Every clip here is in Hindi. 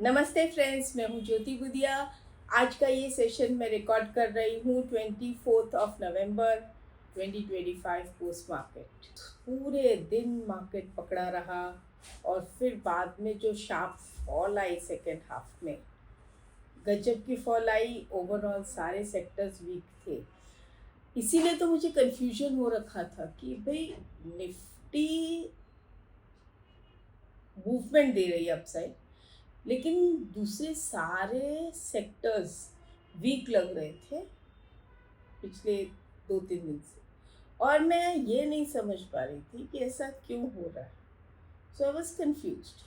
नमस्ते फ्रेंड्स, मैं हूं ज्योति बुदिया। आज का ये सेशन मैं रिकॉर्ड कर रही हूँ 24 नवंबर 2025 पोस्ट मार्केट। पूरे दिन मार्केट पकड़ा रहा और फिर बाद में जो शार्प फॉल आई सेकेंड हाफ में, गजब की फॉल आई। ओवरऑल सारे सेक्टर्स वीक थे। इसीलिए तो मुझे कंफ्यूजन हो रखा था कि भाई निफ्टी मूवमेंट दे रही है अपसाइड, लेकिन दूसरे सारे सेक्टर्स वीक लग रहे थे पिछले 2-3 दिन से। और मैं ये नहीं समझ पा रही थी कि ऐसा क्यों हो रहा है। सो आई वॉज कन्फ्यूज्ड,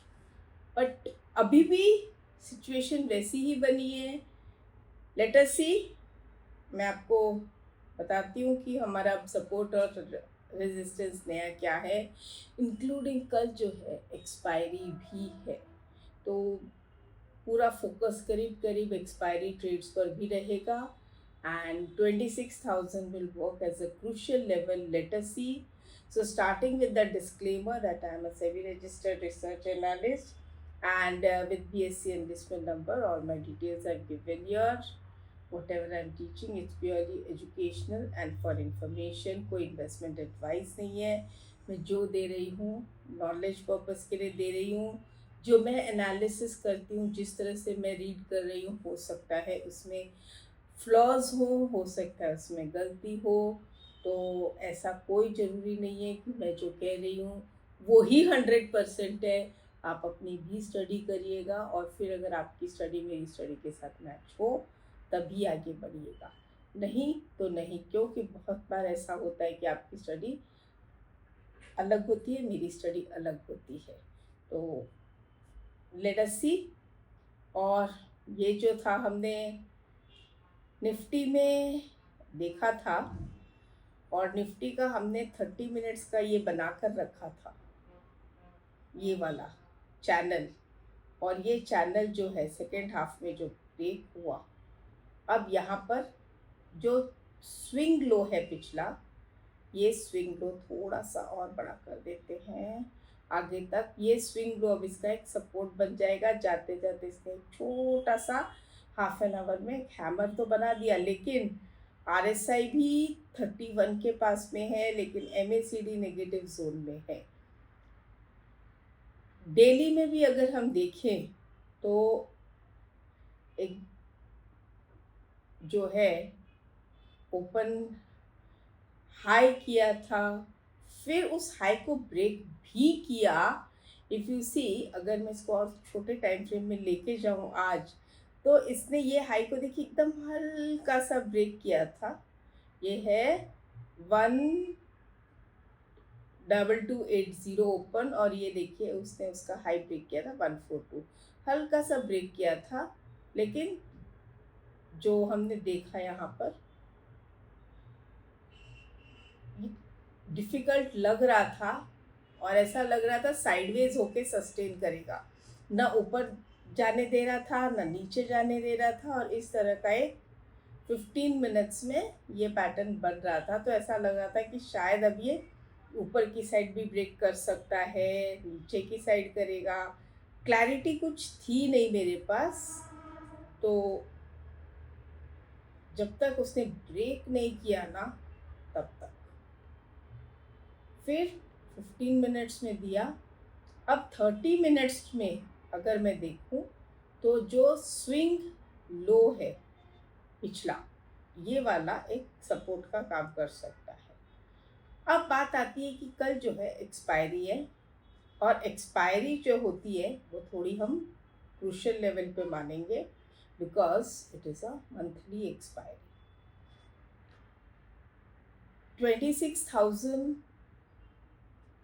बट अभी भी सिचुएशन वैसी ही बनी है। लेट अस सी। मैं आपको बताती हूँ कि हमारा सपोर्ट और रेजिस्टेंस नया क्या है, इंक्लूडिंग कल जो है एक्सपायरी भी है। तो पूरा फोकस करीब करीब एक्सपायरी ट्रेड्स पर भी रहेगा and 26,000 will work as a crucial level. Let us see. So starting with the disclaimer that I am a SEBI registered research analyst and with BSc enlistment number. All my details are given here. Whatever I am teaching, it's purely educational and for information. कोई investment advice नहीं है। मैं जो दे रही हूँ नॉलेज पर्पस के लिए दे रही हूँ। जो मैं एनालिसिस करती हूँ, जिस तरह से मैं रीड कर रही हूँ, हो सकता है उसमें फ्लॉज हो सकता है उसमें गलती हो। तो ऐसा कोई ज़रूरी नहीं है कि मैं जो कह रही हूँ वो ही 100% है। आप अपनी भी स्टडी करिएगा और फिर अगर आपकी स्टडी मेरी स्टडी के साथ मैच हो तभी आगे बढ़िएगा, नहीं तो नहीं। क्योंकि बहुत बार ऐसा होता है कि आपकी स्टडी अलग होती है, मेरी स्टडी अलग होती है। तो लेट अस सी। और ये जो था हमने निफ्टी में देखा था, और निफ्टी का हमने 30 मिनट्स का ये बना कर रखा था, ये वाला चैनल। और ये चैनल जो है सेकेंड हाफ में जो ब्रेक हुआ, अब यहाँ पर जो स्विंग लो है पिछला, ये स्विंग लो थोड़ा सा और बड़ा कर देते हैं आगे तक। ये स्विंग लो अब इसका एक सपोर्ट बन जाएगा। जाते जाते इसने एक छोटा सा हाफ एन आवर में एक हैमर तो बना दिया, लेकिन RSI भी 31 के पास में है, लेकिन MACD नेगेटिव जोन में है। डेली में भी अगर हम देखें तो एक जो है ओपन हाई किया था, फिर उस हाई को ब्रेक भी किया। इफ़ यू सी, अगर मैं इसको और छोटे टाइम फ्रेम में लेके जाऊँ आज, तो इसने ये हाई को देखिए एकदम हल्का सा ब्रेक किया था। ये है 12280 ओपन, और ये देखिए उसने उसका हाई ब्रेक किया था 142, हल्का सा ब्रेक किया था। लेकिन जो हमने देखा यहाँ पर डिफ़िकल्ट लग रहा था, और ऐसा लग रहा था साइडवेज होके सस्टेन करेगा, ना ऊपर जाने दे रहा था ना नीचे जाने दे रहा था। और इस तरह का एक 15 मिनट्स में ये पैटर्न बन रहा था। तो ऐसा लग रहा था कि शायद अब ये ऊपर की साइड भी ब्रेक कर सकता है, नीचे की साइड करेगा। क्लैरिटी कुछ थी नहीं मेरे पास। तो जब तक उसने ब्रेक नहीं किया ना, तब तक फिर 15 मिनट्स में दिया। अब 30 मिनट्स में अगर मैं देखूं तो जो स्विंग लो है पिछला, ये वाला एक सपोर्ट का काम कर सकता है। अब बात आती है कि कल जो है एक्सपायरी है, और एक्सपायरी जो होती है वो थोड़ी हम क्रूशियल लेवल पे मानेंगे, because it is a monthly expiry. 26,000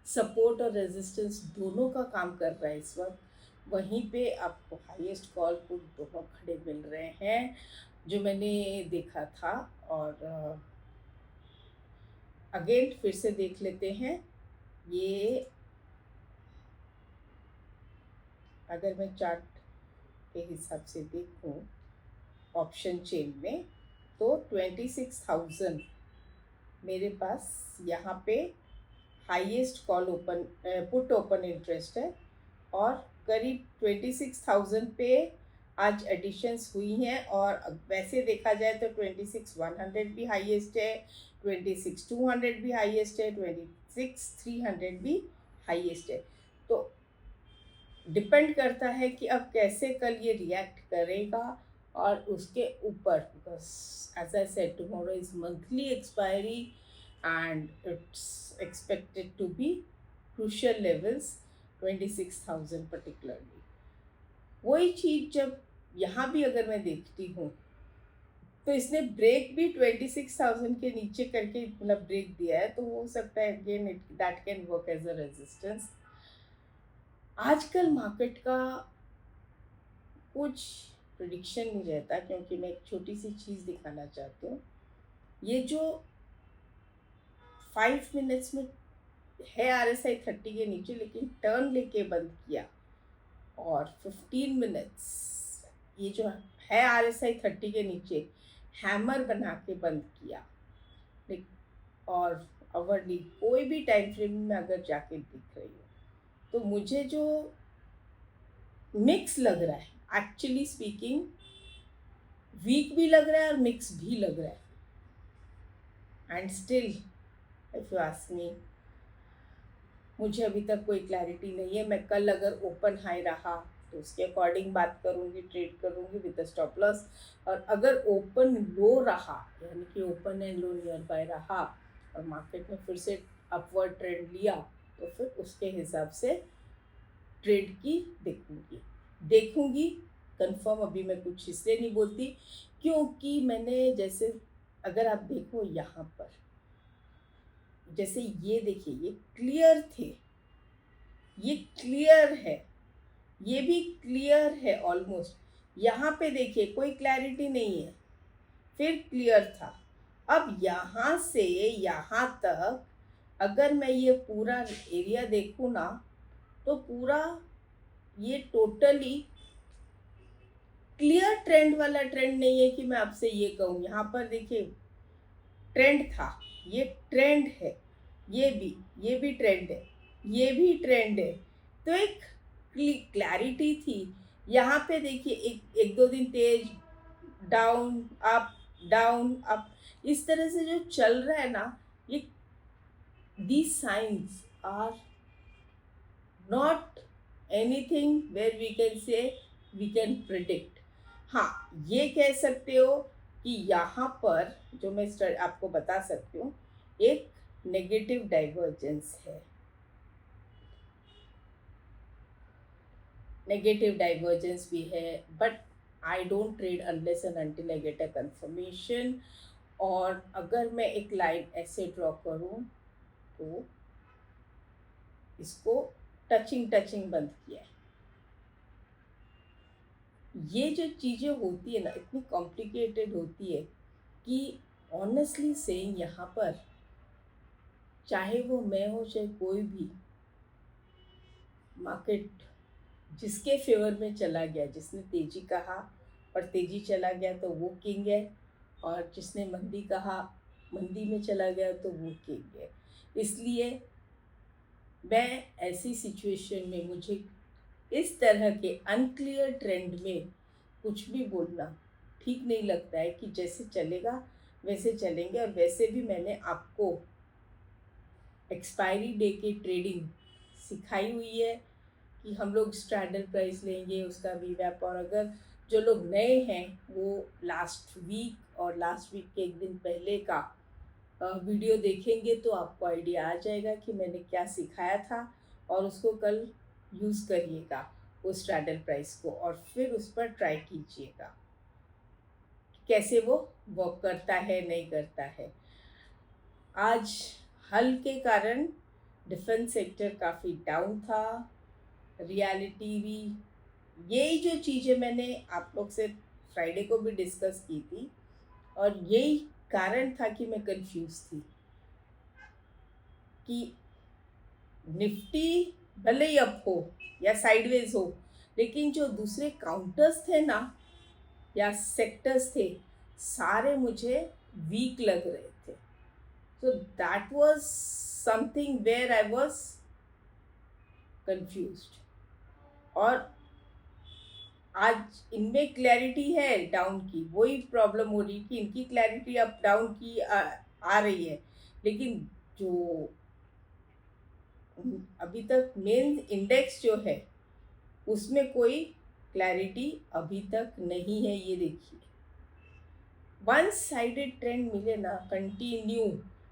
support और रेजिस्टेंस दोनों का काम कर रहा है इस वक्त। वहीं पे आपको हाईएस्ट कॉल पुट दोनों खड़े मिल रहे हैं जो मैंने देखा था। और अगेन फिर से देख लेते हैं। ये अगर मैं चार्ट के हिसाब से देखूं ऑप्शन चेन में, तो 26,000 मेरे पास यहाँ पे highest call open put open interest है, और करीब 26,000 पे आज एडिशंस हुई हैं। और वैसे देखा जाए तो 26,100 भी हाईएस्ट है, 26,200 भी हाईएस्ट है, 26,300 भी हाईएस्ट है। तो डिपेंड करता है कि अब कैसे कल ये रिएक्ट करेगा और उसके ऊपर, because as I said tomorrow is monthly expiry and it's expected to be crucial levels 26,000 particularly. वही चीज़ जब यहाँ भी अगर मैं देखती हूँ तो इसने ब्रेक भी 26,000 के नीचे करके मतलब ब्रेक दिया है, तो हो सकता है again it that can work as a resistance. आजकल मार्केट का कुछ प्रिडिक्शन नहीं रहता, क्योंकि मैं एक छोटी सी चीज़ दिखाना चाहती हूँ। ये जो 5 मिनट्स में है RSI 30 के नीचे, लेकिन टर्न लेके बंद किया, और 15 मिनट्स ये जो है RSI 30 के नीचे हैमर बना के बंद किया। और अवरली कोई भी टाइम फ्रेम में अगर जाके दिख रही हो, तो मुझे जो मिक्स लग रहा है, एक्चुअली स्पीकिंग वीक भी लग रहा है और मिक्स भी लग रहा है। And still if you ask me, मुझे अभी तक कोई क्लैरिटी नहीं है। मैं कल अगर ओपन हाई रहा तो उसके अकॉर्डिंग बात करूँगी, ट्रेड करूँगी विद द स्टॉप लॉस। और अगर ओपन लो रहा, यानी कि open and low near by रहा और मार्केट में फिर से अपवर्ड ट्रेंड लिया, तो फिर उसके हिसाब से ट्रेड की देखूंगी कंफर्म। अभी मैं कुछ इसलिए नहीं बोलती क्योंकि मैंने, जैसे अगर आप देखो यहाँ पर, जैसे ये देखिए, ये क्लियर थे, ये क्लियर है, ये भी क्लियर है ऑलमोस्ट। यहाँ पे देखिए कोई क्लैरिटी नहीं है, फिर क्लियर था। अब यहाँ से यहाँ तक अगर मैं ये पूरा एरिया देखूँ ना, तो पूरा ये टोटली क्लियर ट्रेंड वाला ट्रेंड नहीं है कि मैं आपसे ये कहूँ। यहाँ पर देखिए ट्रेंड था, ये ट्रेंड है, ये भी ट्रेंड है, ये भी ट्रेंड है, तो एक क्लैरिटी थी। यहाँ पे देखिए एक दो दिन तेज डाउन अप इस तरह से जो चल रहा है ना, ये these signs are not anything where we can say we can predict। हाँ, ये कह सकते हो कि यहाँ पर जो मैं आपको बता सकती हूँ, एक नेगेटिव डाइवर्जेंस है, नेगेटिव डाइवर्जेंस भी है। But I don't trade unless and until I get a confirmation. और अगर मैं एक लाइन ऐसे ड्रॉ करूँ तो इसको टचिंग बंद किया है। ये जो चीज़ें होती है ना, इतनी कॉम्प्लिकेटेड होती है कि ऑनेस्टली सेइंग, यहाँ पर चाहे वो मैं हो चाहे कोई भी, मार्केट जिसके फेवर में चला गया, जिसने तेजी कहा और तेजी चला गया तो वो किंग है, और जिसने मंदी कहा मंदी में चला गया तो वो किंग है। इसलिए मैं ऐसी सिचुएशन में, मुझे इस तरह के अनक्लियर ट्रेंड में कुछ भी बोलना ठीक नहीं लगता है कि जैसे चलेगा वैसे चलेंगे। और वैसे भी मैंने आपको एक्सपायरी डे की ट्रेडिंग सिखाई हुई है कि हम लोग स्ट्रैडल प्राइस लेंगे, उसका वीवैप। और अगर जो लोग नए हैं वो लास्ट वीक और लास्ट वीक के एक दिन पहले का वीडियो देखेंगे तो आपको आइडिया आ जाएगा कि मैंने क्या सिखाया था, और उसको कल यूज़ करिएगा उस स्ट्रैडल प्राइस को, और फिर उस पर ट्राई कीजिएगा कैसे वो वर्क करता है नहीं करता है। आज हल के कारण डिफेंस सेक्टर काफ़ी डाउन था, रियलिटी भी। यही जो चीज़ें मैंने आप लोग से फ्राइडे को भी डिस्कस की थी, और यही कारण था कि मैं कंफ्यूज थी कि निफ्टी भले ही अप हो या साइडवेज हो, लेकिन जो दूसरे काउंटर्स थे ना या सेक्टर्स थे, सारे मुझे वीक लग रहे थे। So that was something where I was confused. और आज इनमें क्लैरिटी है डाउन की, वही प्रॉब्लम हो रही कि इनकी क्लैरिटी अप डाउन की आ रही है, लेकिन जो अभी तक मेन इंडेक्स जो है उसमें कोई क्लैरिटी अभी तक नहीं है। ये देखिए, वन साइडेड ट्रेंड मिले ना continue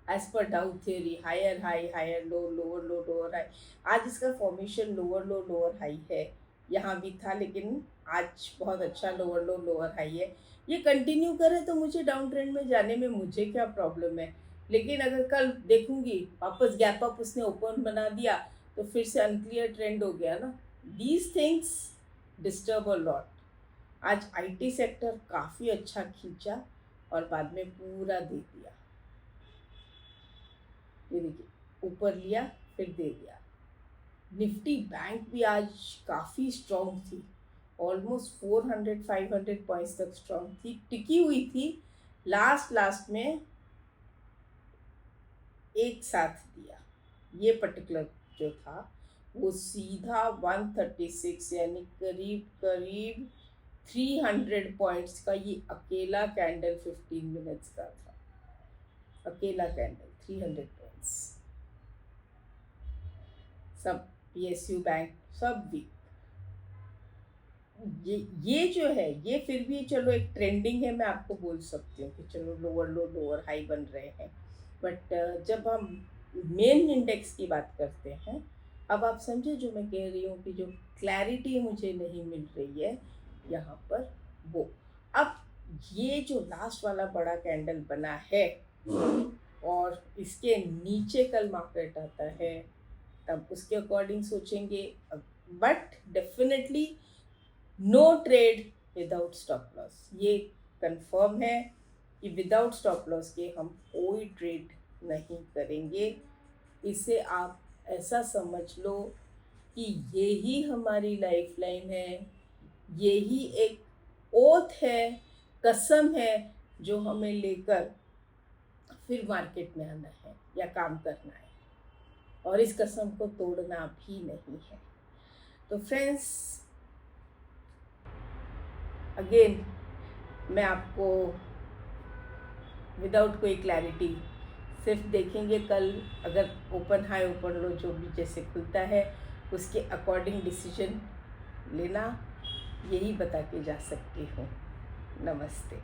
as per Dow theory, higher high higher low, lower low lower high. आज इसका formation lower low lower high है, यहाँ भी था लेकिन आज बहुत अच्छा लोअर लो लोअर हाई है। ये कंटिन्यू करे तो मुझे डाउन ट्रेंड में जाने में मुझे क्या प्रॉब्लम है, लेकिन अगर कल देखूंगी वापस गैप अप उसने ओपन बना दिया तो फिर से अनक्लियर ट्रेंड हो गया ना। These things disturb a lot. आज आईटी सेक्टर काफ़ी अच्छा खींचा और बाद में पूरा दे दिया। ये देखिए, ऊपर लिया फिर दे दिया। निफ्टी बैंक भी आज काफ़ी स्ट्रॉन्ग थी, ऑलमोस्ट 400-500 पॉइंट्स तक स्ट्रॉन्ग थी, टिकी हुई थी। लास्ट में एक साथ दिया, ये पर्टिकुलर जो था वो सीधा 136 यानी करीब करीब 300 पॉइंट्स का ये अकेला कैंडल 15 मिनट्स का था, अकेला कैंडल 300 पॉइंट्स। सब पीएसयू बैंक सब भी ये जो है ये फिर भी चलो एक ट्रेंडिंग है, मैं आपको बोल सकती हूँ कि चलो लोअर लो लोअर हाई बन रहे हैं। बट जब हम मेन इंडेक्स की बात करते हैं, अब आप समझे जो मैं कह रही हूँ कि जो क्लैरिटी मुझे नहीं मिल रही है यहाँ पर वो। अब ये जो लास्ट वाला बड़ा कैंडल बना है और इसके नीचे कल मार्केट आता है, तब उसके अकॉर्डिंग सोचेंगे। But definitely no trade without stop loss, ये कंफर्म है कि विदाउट स्टॉप लॉस के हम कोई ट्रेड नहीं करेंगे। इसे आप ऐसा समझ लो कि यही हमारी लाइफ लाइन है, यही एक ओथ है, कसम है जो हमें लेकर फिर मार्केट में आना है या काम करना है, और इस कसम को तोड़ना भी नहीं है। तो फ्रेंड्स, अगेन मैं आपको विदाउट कोई क्लैरिटी सिर्फ देखेंगे कल अगर ओपन हाई ओपन लो जो भी जैसे खुलता है उसके अकॉर्डिंग डिसीजन लेना, यही बता के जा सकती हूँ। नमस्ते।